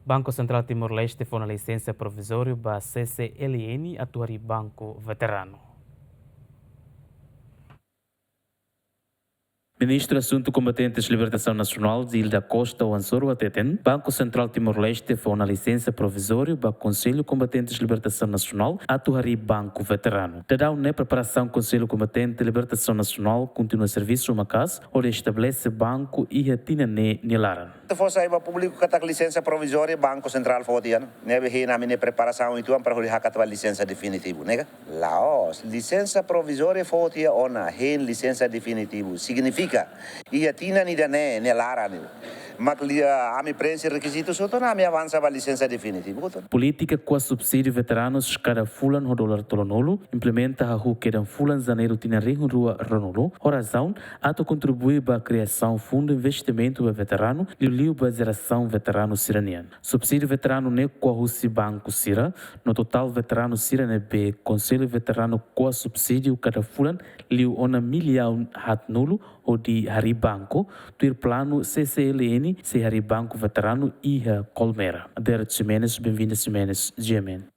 Banku Sentral Timor-Leste foi na licença provizório para CCLN atuar banco veterano. Ministro do Assunto Combatentes de Libertação Nacional, Zilda Costa Wansoro Ateten, Banku Sentral Timor-Leste foi na licença provisório para Conselho Combatentes de Libertação Nacional atuar banco veterano. Tadau na preparação Conselho Combatente de Libertação Nacional continua serviço uma casa, onde estabelece banco e retina nilaran. Se fosse aí para público que está com licença provisória, Banco Central Fotiano, neve na minha preparação então para o hakat a licença definitiva, nega? Laos, licença provisória Fotia ona, hen licença definitiva, significa ia tina ni dane ne lara ni. Maclia a mi prensa requisitos soto na mi avança para licença definitiva. Política com subsídio veteranos cada fulan ho dolar tolonolo implementa a hu que dan fulan janeiro tina ringu rua ronolo. Razão ato contribui para a criação fundo investimento para veterano liu para geração veterano siranian. Subsídio veterano ne com a banco sira no total veterano sirane be conselho veterano com subsídio cada fulan liu ona milhão hat nulo ou de harii banco tuir plano CCLN se harii banco veterano e Colmera. Adera Ximenes, bem-vinda Ximenes, Gemen.